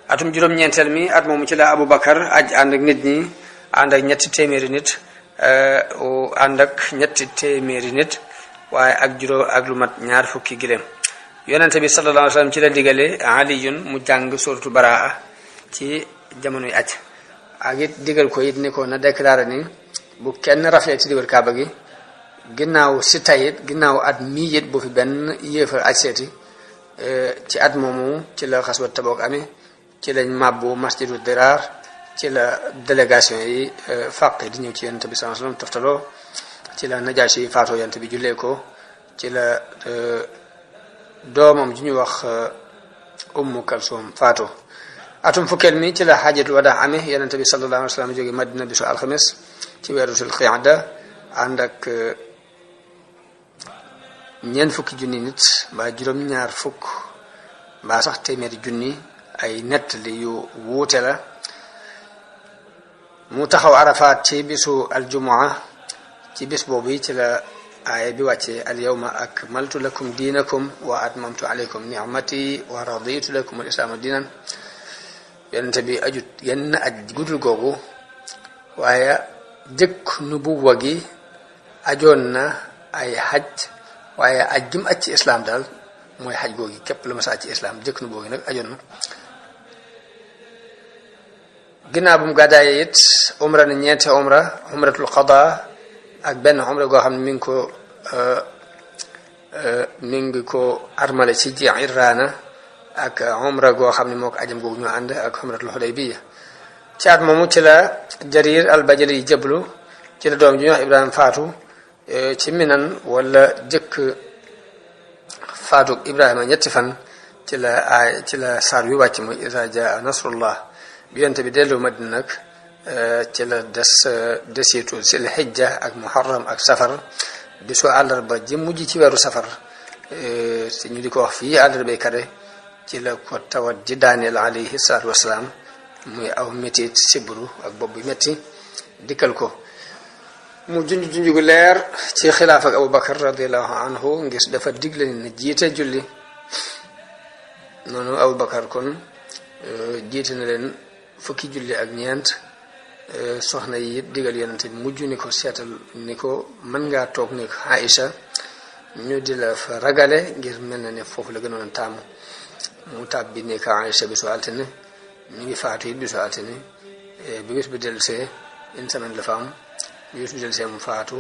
atum juróom-ñeenteel mi at moomu ci la Aboubacar aj ànd ak nit ñi ànd ak ñetti téeméeri nit waaye ak juróom ak lu mat ñaar fukki giléem yonente bi sallallahu alayhi wa sallam ci la digale aliyun mu jàng suratu baraa ci jamonoy aj ak it digal ko it ni ko na déclaré ni bu kenn rafet ci diwar kaaba gi ginnaaw si tayit ginnaaw at mii it bu fi benn yéefar aj seeti ci at moomu ci la xaswat Tabuk amee ci lañ màbbu masjidu Diraar ci la délégation yi fàq di ñëw ci yonent bi sallallahu alayhi wasallam taftaloo ci la Najaasi yi faatoo yonent bi jullee ko ci la doomam ji ñuy wax Ummu Kalsum faatoo atum fukkeel mi ci la xaajatul wadaa amee yonent bi sallallahu alayhi wasallam jóge Madina bisu alxames ci weeru sul qiada ànd ak ñeent fukki junni nit mbaa juróom-ñaar fukk mbaa sax téeméeri junni ay nettali yu wuute la mu taxaw Arafaat ci bisu aljumaa ci bis boobu ci la aaya bi wàcce al yawma akmaltu lakum diinakum wa atmamtu alaykum ni'mati wa raditu lakum al islaama diinan yonente bi ajut yenn aj gudul googu waaye jëkk nubuwa gi ajoon na ay xaj waaye aj jum aj ci islam daal mooy xaj googi képp la ma sa aj ci islam jëkk nubuwa gi nag ajoon na ginnaaw bu mu gàddaayee it umra na ñeenti umratul qada ak benn umra goo xam ne mi ngi ko armale ci Ji'irraana ak umra goo xam ne moo ko ajam googu ñu ànd ak umratul Hudaybiya ci at moomu ci la Jarir al-Bajali jëblu ci la doom ji ñuy wax Ibrahima faatu ci Minan wala jëkk faatug Ibrahima ñetti fan ci la saar wi wàcc muy iza jaa nasrullah bi yonent bi dellu Madina nag ci la desitu sil xijja ak muharram ak safar bisu àllarba ji mujj ci weeru safar si ñu di ko wax fii àllarbay kare ci la ko tawat ji daaneel alayhi salaatu wasalaam muy aw métit sibru ak bopp bu metti dikkal ko mu junj gu leer ci xilaaf ak Abu Bakar radiallahu anhu ngir dafa digle ni jiite julli noonu Abu Bakar kon jiite na leen fukki julli ak ñeent soxna yi digal yonente bi mujj ni ko seetal ni ko mën ngaa toog ni ko Aïcha ñu di la fa ragale ngir mel na ne foofu la gënoon a taamu mu taab bi ni ko Aïcha bisu altine ñu ngi faatu it bisu altine bi bis bi dellusee une semaine la fa am bi bis bi dellusee mu faatu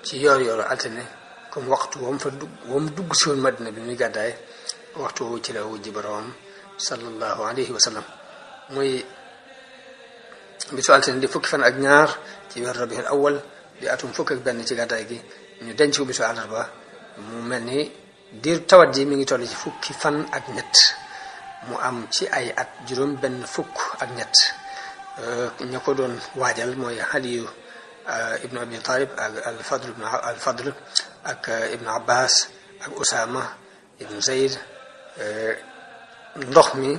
ci yor altine comme waxtu wam dugg si woon Madina bi muy gàddaay waxtu woowu ci la wujji boroom sallallahu alayhi wa sallam muy bisu altine di fukki fan ak ñaar ci weer rabiul awal di atum fukk ak benn ci gàddaay gi ñu denc ko bisu àllarba mu mel ni diir tawat ji mi ngi toll ci fukki fan ak ñett mu am ci ay at juróom benn fukk ak ñett ña ko doon waajal mooy Aliyu ibnu Abi Talib ak al-Fadl ak ibnu Abbas ak Usama ibnu Zayd ndox mi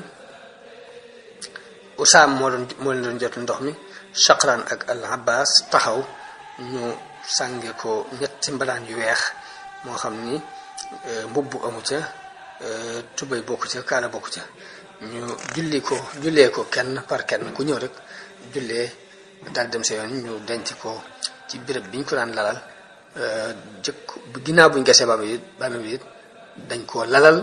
Usaam moo leen doon jot ndox mi Shaqran ak al-Abbas taxaw ñu sànge ko ñetti mbalaan yu weex moo xam ni mbubb amu ca tubay bokku ca kaala bokku ca ñu jullee ko kenn par kenn ku ñëw rek jullee daal dem sa yoon ñu denc ko ci béréb bi ñu ko daan lalal ginnaaw buñ gesee ba bi it dañ koo lalal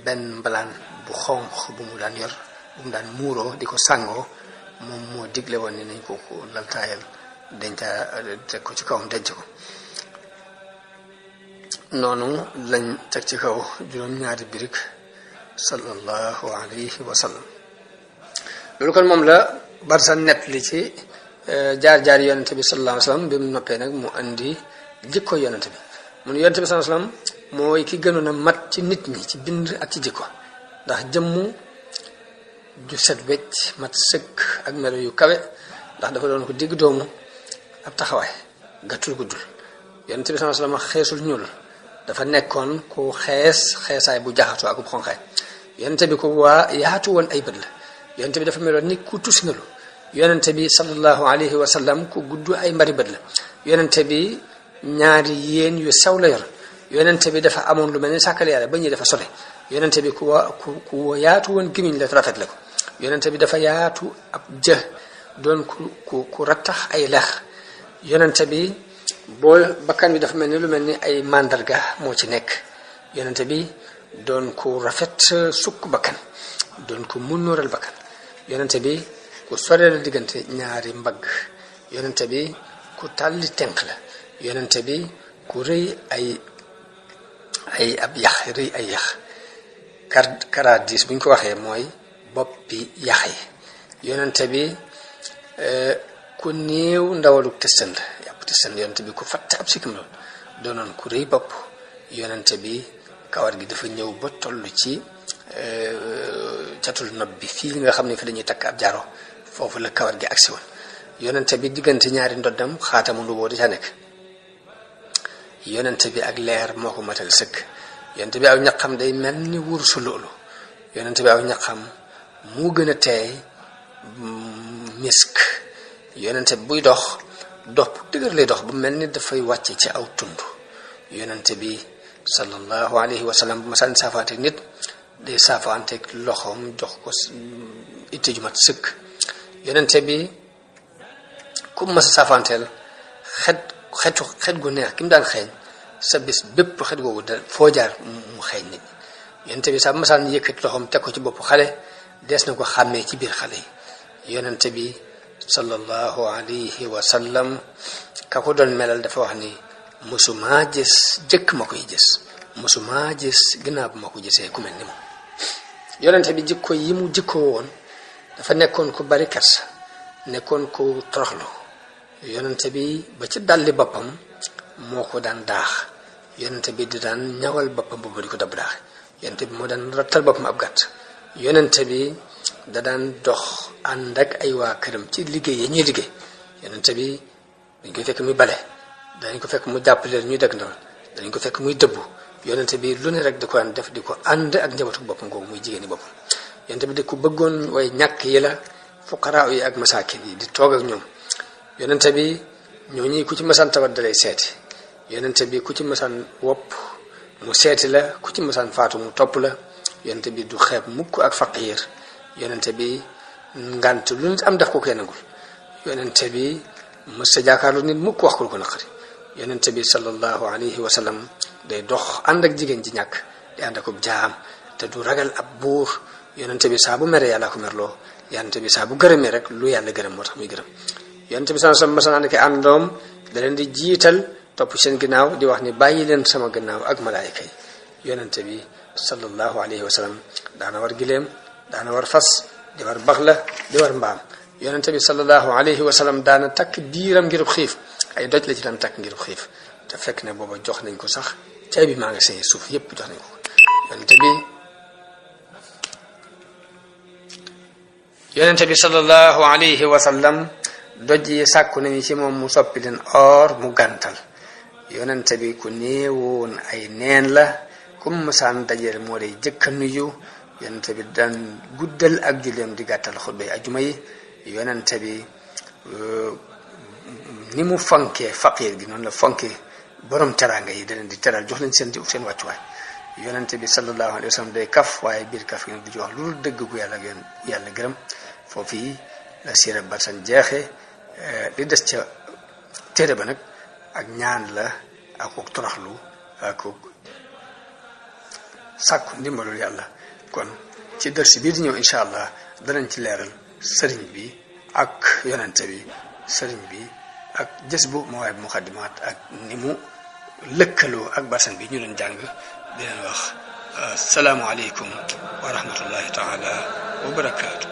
benn mbalaan bu xonq bu mu daan yor bu mu daan muuroo di ko sàngoo moom moo digle woon ni nañ ko laltaayal denca teg ko ci kawam denc ko noonu lañ teg ci kaw juróom-ñaari birig sallallahu alayhi wa sallam loolu kon moom la barsa net li ci jaar-jaar yonente bi sallallahu alayhi wa sallam bi mu noppee nag mu andi jikko yonente bi mun yonente bi sallallahu alayhi wa sallam mooy ki gënoon a mat ci nit ñi ci bind ak ci jikko ndax jëmmu ju set wecc mat sëkk ak melo yu kawe ndax dafa doon ko digg doomu ab taxawaay gàttul guddul yonente bi sallallahu alayhi wa sallam xeesul ñuul dafa nekkoon ku xeesaay bu jaxatoo ak bu xonqaay yonente bi ko yaatu woon ay bët la yonente bi dafa meloon ni ku tusngalu yonente bi sallallahu alayhi wa sallam ku gudd ay mbari bët la yonente bi ñaari yéen yu sew la yor yonente bi dafa amoon lu mel ni sàkkale yàlla ba ñuy dafa sole yonente bi ku yaatu woon gimiñ la rafet la ko yonente bi dafa yaatu ab jë doon ku rattax ay lex yonente bi boo bakkan bi dafa mel ni lu mel ni ay màndarga moo ci nekk yonente bi doon ku rafet sukk bakkan doon ku munnóoral bakkan yonente bi ku sore la diggante ñaari mbagg yonente bi ku tàlli tenq la yonente bi ku rëy ay ab yax rëy ay yax karadis bu ñu ko waxee mooy boppi yax yi yonente bi ku néew ndawaluk tëstan la tëstan yonente bi ku fatte ab sikkim lool doonoon ku rëy bopp yonente bi kawar gi dafa ñëw ba toll ci catul nopp bi fii nga xam ne fi dañuy takk ab jaaro foofu la kawar gi agsi woon yonente bi diggante ñaari ndoddam xaatamu nuboo di ca nekk yonente bi ak leer moo ko matal sëkk yonente bi aw ñaqam day mel ni wursu loolu yonente bi aw ñaqam mu gën a teey misk yonente bi buy dox dëgër lay dox bu mel ni dafay wàcce ci aw tund yonente bi sallallahu alayhi wa sallam bu ma sànni saafaanteeg nit day saafaanteeg loxoom jox ko itte ju mat sëkk yonente bi ku mas a saafaanteel xet gu neex ki mu daan xeeñ sa bis bépp xet googu da foo jaar mu xeeñ nit ñi yonente bi sa masaan yëkkati loxoom teg ko ci bopp xale dees na ko xàmmee ci biir xale yi yonente bi sallallahu alayhi wa sallam ka ko doon melal dafa wax ni musuma gis jëkk ma koy gis musuma gis ginnaaw bu ma ko gisee ku mel ni moom yonente bi jikko yi mu jikkoo woon dafa nekkoon ku bari kersa nekkoon ku toroxlu yonente bi ba ci dalli boppam moo ko daan daax yonente bi di daan ñawal boppam boobu di ko dabraaxe yonente bi moo daan rattal boppam ab gàtt yonente bi da daan dox ànd ak ay waa këram ci liggéey yi ñuy liggéey yonente bi dañ koy fekk muy bale dañ ko fekk mu jàppale ñuy dëgg ndawal dañ ko fekk muy dëbbu yonente bi lu ne rek di ko daan def di ko ànd ak njabootu boppam googu muy jigéeni boppam yonente bi di ko bëggoon way ñàkk yi la fuqaraa yi ak masaakin yi di toog ak ñoom yonente bi ñooñu ku ci masaan tawat dalay seeti yonente bi ku ci masaan wopp mu seeti la ku ci masaan faatu mu topp la yonente bi du xeeb mukk ak faqiir yonente bi ngant lu nit am def ko koy nangul yonente bi mës sa jaakaarlu nit mukk wax ko lu ko naqari yonente bi sallallahu alayhi wa sallam day dox ànd ak jigéen ji ñàkk di ànd ak jaam te du ragal ab buur yonente bi saa bu mere yàlla ko merloo yonente bi saa bu gërëmee rek lu yàlla gërëm moo tax muy gërëm yonente bi sallallahu alayhi wa sallam masaan ànd ak àndoom da leen di jiital topp seen ginnaaw di wax ni bàyyi leen sama ginnaaw ak malaayika yi yonente bi sallallahu alayhi wa sallam daana war gileem daana war fas di war baxla di war mbaam yonente bi sallallahu alayhi wa sallam daana takk biiram ngirub xiif ay doj la ci daan takk ngirub xiif te fekk ne booba jox nañ ko sax cay bi maa nga seen suuf yépp jox nañ ko yonente bi sallallahu alayhi wa sallam doj yi sàkku nañu ci moom mu soppi leen or mu gàntal yonente bi ku néewoon ay neen la kum masaan dajeel moo day jëkka nuyu yonente bi daan guddal ak julleem di gàttal xutba yi ajuma yi yonente bi ni mu fonkee faqiir gi noonu la fonkee borom teraanga yi da leen di teral jox leen seen wàccuwaay yonente bi sallallahu alayhi wa sallam day kaf waaye biir kaf gi nag du ci wax lu dëgg gu yàlla gërëm foofu yi la siira barsan jeexe li des ca téere ba nag ak ñaan la ak ko toroxlu ak ko sàkku ndimbalul yàlla kon ci dërsi bii di ñëw incha allah danañ ci leeral sëriñ bi ak yonente bi sëriñ bi ak jës bu mawaay bu muqaddimaat ak ni mu lëkkaloo ak barsan bi ñu doon jàng di leen wax asalaamu aleykum wa rahmatullahi taala wa barakaatu